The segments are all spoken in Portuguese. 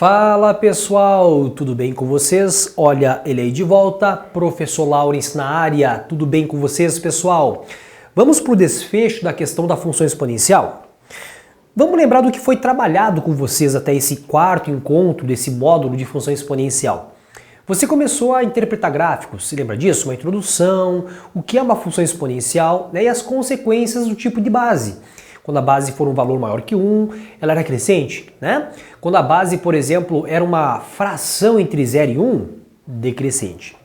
Fala pessoal, tudo bem com vocês? Olha, ele aí de volta, professor Laurence na área, tudo bem com vocês pessoal? Vamos para o desfecho da questão da função exponencial? Vamos lembrar do que foi trabalhado com vocês até esse quarto encontro desse módulo de função exponencial. Você começou a interpretar gráficos, se lembra disso? Uma introdução, o que é uma função exponencial, né? E as consequências do tipo de base. Quando a base for um valor maior que 1, ela era crescente, né? Quando a base, por exemplo, era uma fração entre 0 e 1, decrescente.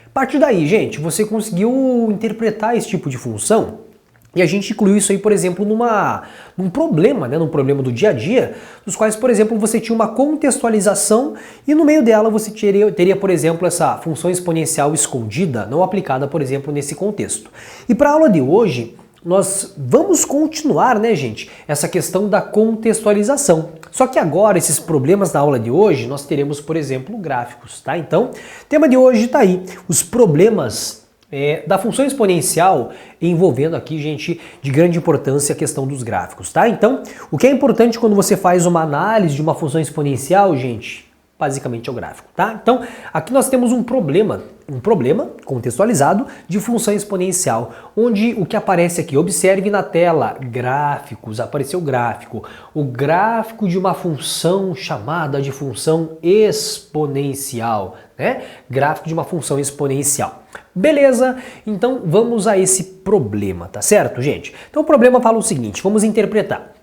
A partir daí, gente, você conseguiu interpretar esse tipo de função e a gente incluiu isso aí, por exemplo, num problema, né? Num problema do dia a dia, dos quais, por exemplo, você tinha uma contextualização e no meio dela você teria, por exemplo, essa função exponencial escondida, não aplicada, por exemplo, nesse contexto. E para a aula de hoje, nós vamos continuar, né, gente, essa questão da contextualização. Só que agora, esses problemas da aula de hoje, nós teremos, por exemplo, gráficos, tá? Então, o tema de hoje tá aí, os problemas da função exponencial envolvendo aqui, gente, de grande importância a questão dos gráficos, tá? Então, o que é importante quando você faz uma análise de uma função exponencial, gente, basicamente é o gráfico, tá? Então, aqui nós temos um problema contextualizado de função exponencial, onde o que aparece aqui, observe na tela, gráficos, apareceu gráfico, o gráfico de uma função chamada de função exponencial, né? Gráfico de uma função exponencial. Beleza? Então vamos a esse problema, tá certo, gente? Então o problema fala o seguinte, vamos interpretar.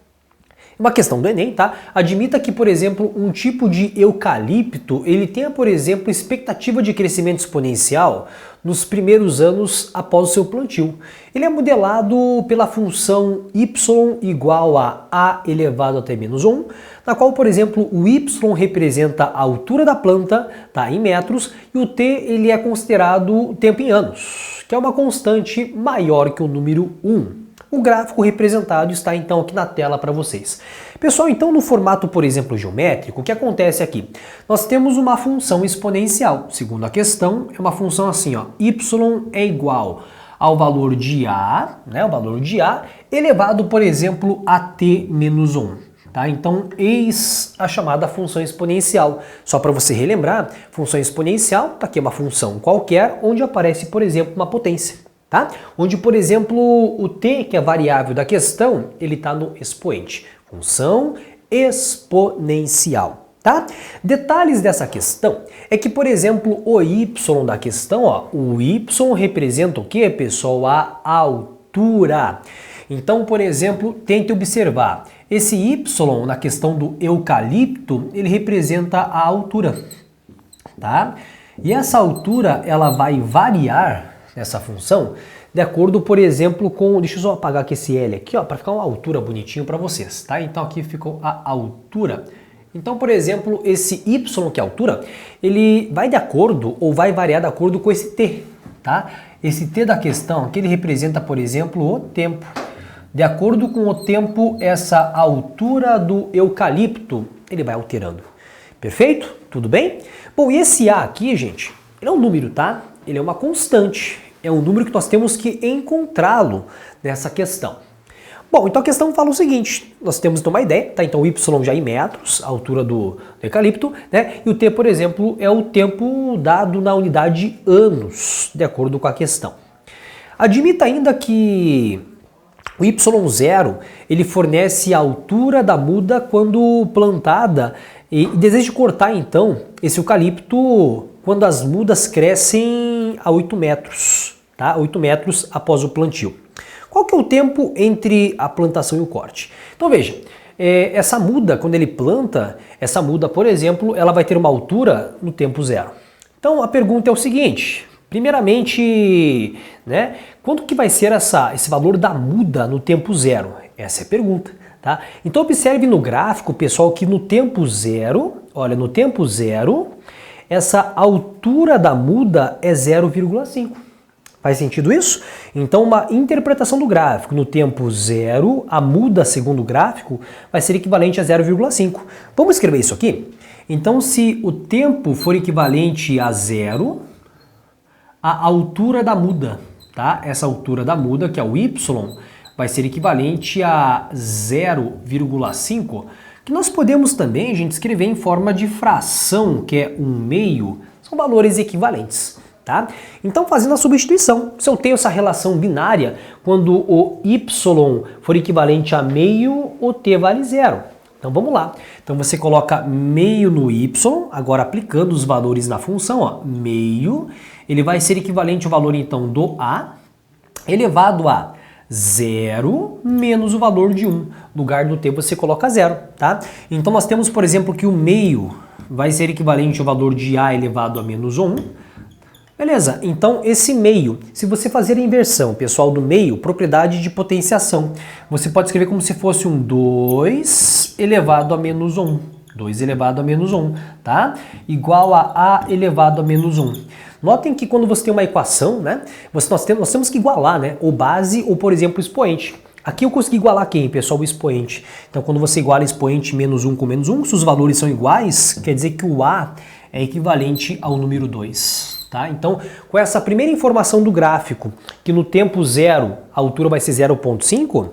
Uma questão do Enem, tá? Admita que, por exemplo, um tipo de eucalipto, ele tenha, por exemplo, expectativa de crescimento exponencial nos primeiros anos após o seu plantio. Ele é modelado pela função y igual a elevado até menos 1, na qual, por exemplo, o y representa a altura da planta, tá, em metros, e o t ele é considerado tempo em anos, que é uma constante maior que o número 1. O gráfico representado está então aqui na tela para vocês. Pessoal, então no formato, por exemplo, geométrico, o que acontece aqui? Nós temos uma função exponencial. Segundo a questão, é uma função assim, ó, y é igual ao valor de a, né, o valor de a, elevado, por exemplo, a t menos 1. Tá? Então, eis a chamada função exponencial. Só para você relembrar, função exponencial, tá aqui uma função qualquer, onde aparece, por exemplo, uma potência. Tá? Onde, por exemplo, o t, que é a variável da questão, ele está no expoente. Função exponencial. Tá? Detalhes dessa questão é que, por exemplo, o y da questão, ó, o y representa o que, pessoal? A altura. Então, por exemplo, tente observar. Esse y na questão do eucalipto, ele representa a altura. Tá? E essa altura, ela vai variar essa função, de acordo, por exemplo, com... Deixa eu só apagar aqui esse L aqui, ó, para ficar uma altura bonitinho para vocês, tá? Então aqui ficou a altura. Então, por exemplo, esse y, que é a altura, ele vai de acordo ou vai variar de acordo com esse t, tá? Esse t da questão aqui, ele representa, por exemplo, o tempo. De acordo com o tempo, essa altura do eucalipto, ele vai alterando. Perfeito? Tudo bem? Bom, e esse a aqui, gente, ele é um número, tá? Ele é uma constante. É um número que nós temos que encontrá-lo nessa questão. Bom, então a questão fala o seguinte, nós temos então uma ideia, tá? Então o y já em metros, a altura do eucalipto, né? E o t, por exemplo, é o tempo dado na unidade anos, de acordo com a questão. Admita ainda que o y0, ele fornece a altura da muda quando plantada e deseja cortar então esse eucalipto quando as mudas crescem a 8 metros, tá? 8 metros após o plantio. Qual que é o tempo entre a plantação e o corte? Então veja, essa muda, quando ele planta, essa muda, por exemplo, ela vai ter uma altura no tempo zero. Então a pergunta é o seguinte, primeiramente, né, quanto que vai ser esse valor da muda no tempo zero? Essa é a pergunta. Tá? Então observe no gráfico, pessoal, que no tempo zero, olha, no tempo zero, essa altura da muda é 0,5. Faz sentido isso? Então uma interpretação do gráfico no tempo zero, a muda segundo o gráfico vai ser equivalente a 0,5. Vamos escrever isso aqui? Então se o tempo for equivalente a 0, a altura da muda, tá? Essa altura da muda, que é o y, vai ser equivalente a 0,5. que nós podemos também, gente, escrever em forma de fração, que é 1/2, são valores equivalentes. Tá? Então, fazendo a substituição, se eu tenho essa relação binária, quando o y for equivalente a meio, o t vale 0. Então, vamos lá. Então, você coloca meio no y, agora aplicando os valores na função, ó, meio, ele vai ser equivalente ao valor, então, do a, elevado a 0 menos o valor de 1. No lugar do t, você coloca 0, tá? Então, nós temos, por exemplo, que o meio vai ser equivalente ao valor de a elevado a menos 1. Beleza, então esse meio, se você fazer a inversão, pessoal, do meio, propriedade de potenciação, você pode escrever como se fosse um 2 elevado a menos 1. 2 elevado a menos 1, tá? Igual a elevado a menos 1. Notem que quando você tem uma equação, né, nós temos que igualar, né, ou base ou, por exemplo, expoente. Aqui eu consegui igualar quem, pessoal? O expoente. Então, quando você iguala expoente menos 1 com menos 1, se os valores são iguais, quer dizer que o a é equivalente ao número 2. Tá? Então, com essa primeira informação do gráfico, que no tempo 0 a altura vai ser 0,5,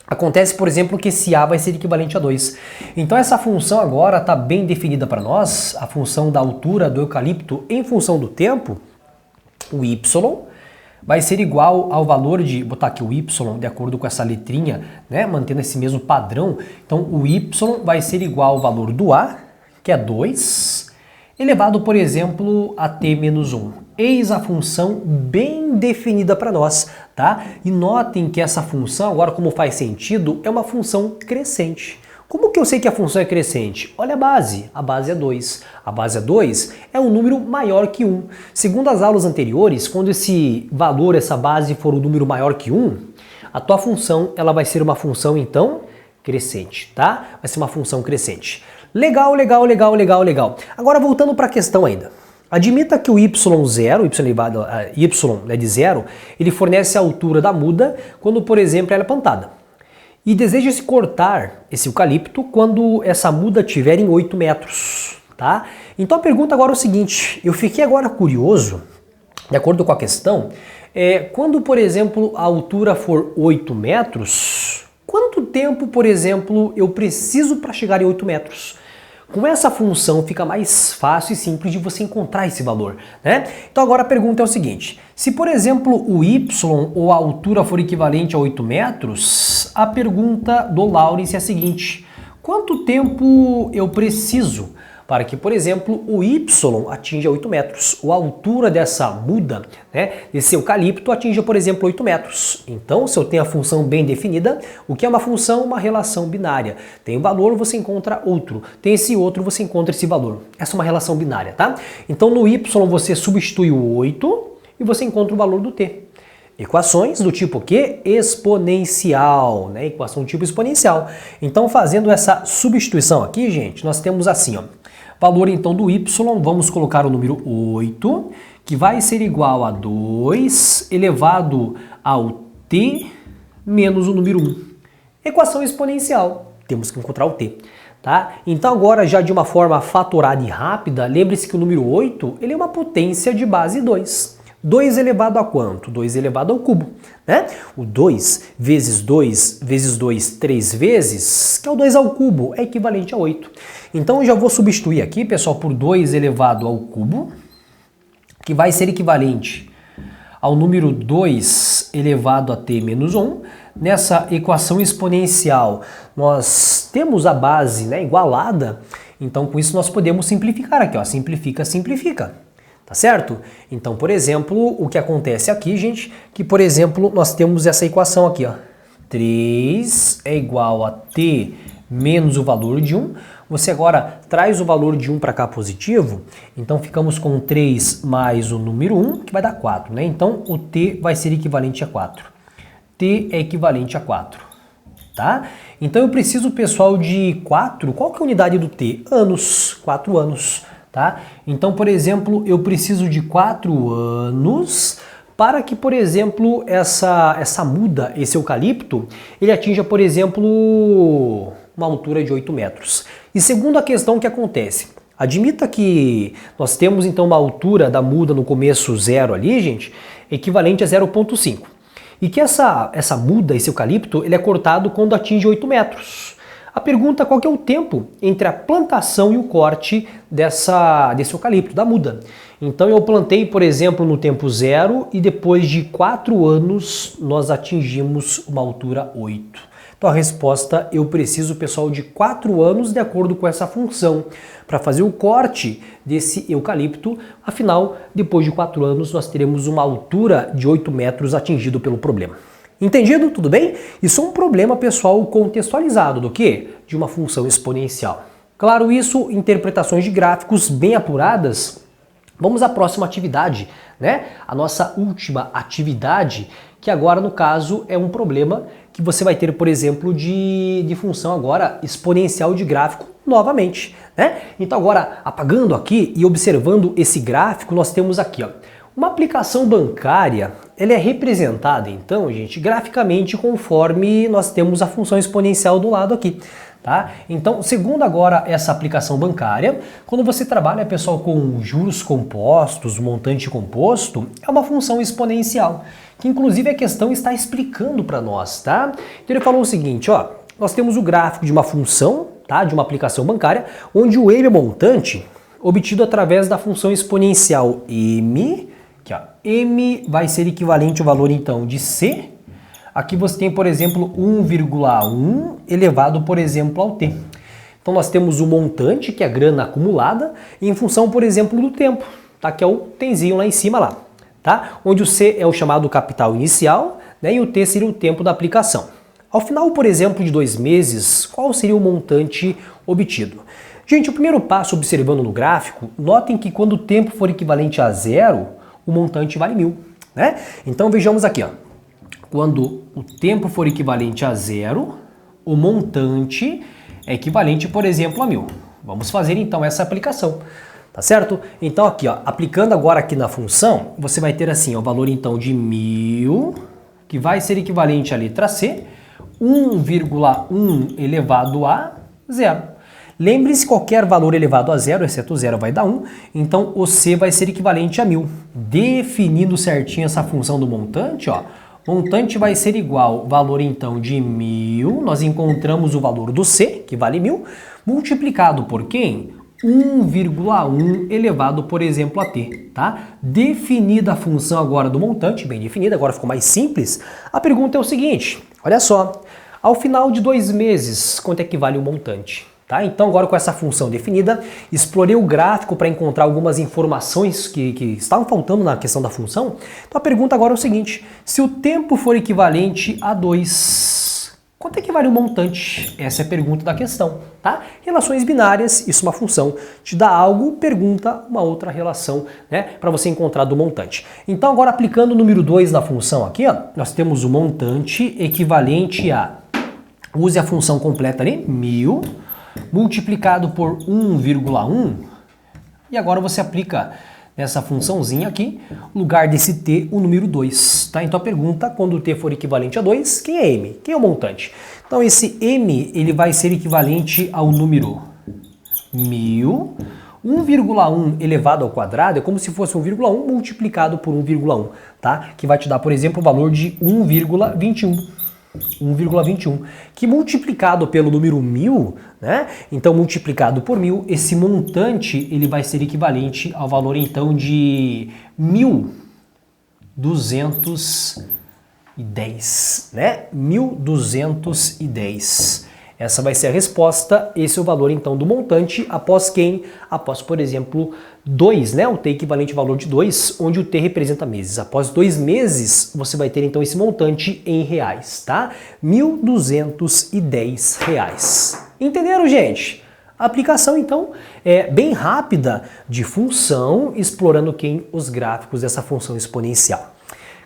acontece, por exemplo, que esse a vai ser equivalente a 2. Então, essa função agora está bem definida para nós, a função da altura do eucalipto em função do tempo, o y vai ser igual ao valor de, vou botar aqui o y de acordo com essa letrinha, né, mantendo esse mesmo padrão. Então, o y vai ser igual ao valor do a, que é 2, elevado, por exemplo, a t menos 1. Eis a função bem definida para nós, tá? E notem que essa função, agora como faz sentido, é uma função crescente. Como que eu sei que a função é crescente? Olha a base é 2. A base é 2 é um número maior que 1. Segundo as aulas anteriores, quando esse valor, essa base for um número maior que 1, a tua função ela vai ser uma função, então, crescente, tá? Vai ser uma função crescente. Legal, legal, legal, legal, legal. Agora voltando para a questão ainda. Admita que o y0, y elevado a y, né, de 0, ele fornece a altura da muda quando, por exemplo, ela é plantada. E deseja-se cortar esse eucalipto quando essa muda tiver em 8 metros, tá? Então a pergunta agora é o seguinte, eu fiquei agora curioso, de acordo com a questão, quando, por exemplo, a altura for 8 metros, quanto tempo, por exemplo, eu preciso para chegar em 8 metros? Com essa função fica mais fácil e simples de você encontrar esse valor, né? Então agora a pergunta é o seguinte, se por exemplo o y ou a altura for equivalente a 8 metros, a pergunta do Lawrence é a seguinte, quanto tempo eu preciso para que, por exemplo, o y atinja 8 metros, ou a altura dessa muda, né, desse eucalipto atinja, por exemplo, 8 metros. Então, se eu tenho a função bem definida, o que é uma função? Uma relação binária. Tem um valor, você encontra outro. Tem esse outro, você encontra esse valor. Essa é uma relação binária, tá? Então, no y você substitui o 8 e você encontra o valor do t. Equações do tipo que? Exponencial, né? Equação do tipo exponencial. Então, fazendo essa substituição aqui, gente, nós temos assim, ó. Valor então do y, vamos colocar o número 8, que vai ser igual a 2 elevado ao t menos o número 1. Equação exponencial, temos que encontrar o t. Tá? Então agora já de uma forma fatorada e rápida, lembre-se que o número 8 ele é uma potência de base 2. 2 elevado a quanto? 2 elevado ao cubo, né? O 2 vezes 2 vezes 2 3 vezes, que é o 2 ao cubo, é equivalente a 8. Então eu já vou substituir aqui, pessoal, por 2 elevado ao cubo, que vai ser equivalente ao número 2 elevado a t menos 1. Nessa equação exponencial, nós temos a base, né, igualada, então com isso nós podemos simplificar aqui, ó, simplifica, simplifica. Tá certo? Então, por exemplo, o que acontece aqui, gente, que, por exemplo, nós temos essa equação aqui, ó. 3 é igual a t menos o valor de 1. Você agora traz o valor de 1 para cá positivo, então ficamos com 3 mais o número 1, que vai dar 4, né? Então, o t vai ser equivalente a 4. t é equivalente a 4, tá? Então, eu preciso, pessoal, de 4. Qual que é a unidade do t? Anos, 4 anos. Tá? Então, por exemplo, eu preciso de 4 anos para que, por exemplo, essa muda, esse eucalipto, ele atinja, por exemplo, uma altura de 8 metros. E segundo a questão que acontece, admita que nós temos então uma altura da muda no começo 0 ali, gente, equivalente a 0,5. E que essa muda, esse eucalipto, ele é cortado quando atinge 8 metros. A pergunta: qual que é o tempo entre a plantação e o corte desse eucalipto, da muda? Então eu plantei, por exemplo, no tempo 0 e depois de 4 anos nós atingimos uma altura 8. Então a resposta: eu preciso, pessoal, de 4 anos de acordo com essa função para fazer o corte desse eucalipto. Afinal, depois de 4 anos nós teremos uma altura de 8 metros atingido pelo problema. Entendido? Tudo bem? Isso é um problema, pessoal, contextualizado do quê? De uma função exponencial. Claro, isso, interpretações de gráficos bem apuradas. Vamos à próxima atividade, né? A nossa última atividade, que agora, no caso, é um problema que você vai ter, por exemplo, de função agora exponencial de gráfico novamente, né? Então agora, apagando aqui e observando esse gráfico, nós temos aqui, ó, uma aplicação bancária. Ela é representada, então, gente, graficamente conforme nós temos a função exponencial do lado aqui. Tá? Então, segundo agora essa aplicação bancária, quando você trabalha, pessoal, com juros compostos, montante composto, é uma função exponencial, que inclusive a questão está explicando para nós, tá? Então ele falou o seguinte, ó, nós temos o gráfico de uma função, tá, de uma aplicação bancária, onde o M é montante obtido através da função exponencial M, que ó, M vai ser equivalente ao valor então de C. Aqui você tem, por exemplo, 1,1 elevado, por exemplo, ao t. Então nós temos o montante, que é a grana acumulada, em função, por exemplo, do tempo, tá? Que é o tzinho lá em cima, lá, tá? Onde o C é o chamado capital inicial, né? E o T seria o tempo da aplicação. Ao final, por exemplo, de 2 meses, qual seria o montante obtido? Gente, o primeiro passo, observando no gráfico, notem que quando o tempo for equivalente a 0, o montante vale 1000, né? Então vejamos aqui, ó. Quando o tempo for equivalente a 0, o montante é equivalente, por exemplo, a 1000. Vamos fazer então essa aplicação, tá certo? Então aqui, ó, aplicando agora aqui na função, você vai ter assim, ó, o valor então de 1000, que vai ser equivalente à letra C, 1,1 elevado a 0. Lembre-se, qualquer valor elevado a 0, exceto 0, vai dar 1, então o C vai ser equivalente a 1000. Definindo certinho essa função do montante, ó, montante vai ser igual, valor então de 1000, nós encontramos o valor do C, que vale 1000, multiplicado por quem? 1,1 elevado, por exemplo, a t, tá? Definida a função agora do montante, bem definida, agora ficou mais simples, a pergunta é o seguinte, olha só, ao final de 2 meses, quanto é que vale o montante? Tá? Então agora com essa função definida, explorei o gráfico para encontrar algumas informações que estavam faltando na questão da função. Então a pergunta agora é o seguinte, se o tempo for equivalente a 2, quanto é que vale o montante? Essa é a pergunta da questão. Tá? Relações binárias, isso é uma função, te dá algo, pergunta uma outra relação, né, para você encontrar do montante. Então agora aplicando o número 2 na função aqui, ó, nós temos o montante equivalente a, use a função completa ali, 1000, multiplicado por 1,1, e agora você aplica nessa funçãozinha aqui, no lugar desse t, o número 2, tá? Então a pergunta, quando o t for equivalente a 2, quem é m? Quem é o montante? Então esse m, ele vai ser equivalente ao número 1000, 1,1 elevado ao quadrado é como se fosse 1,1 multiplicado por 1,1, tá? Que vai te dar, por exemplo, o valor de 1,21. 1,21, que multiplicado pelo número 1000, né? Então multiplicado por 1000, esse montante ele vai ser equivalente ao valor então de 1.210, né? 1.210. Essa vai ser a resposta, esse é o valor então do montante após quem? Após, por exemplo, 2, né? O t equivalente ao valor de 2, onde o t representa meses. Após 2 meses, você vai ter então esse montante em reais, tá? R$1.210. Entenderam, gente? A aplicação, então, é bem rápida de função, explorando quem? Os gráficos dessa função exponencial.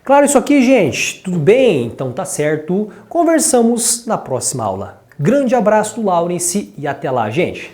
Claro isso aqui, gente? Tudo bem? Então tá certo. Conversamos na próxima aula. Grande abraço do Laurence e até lá, gente!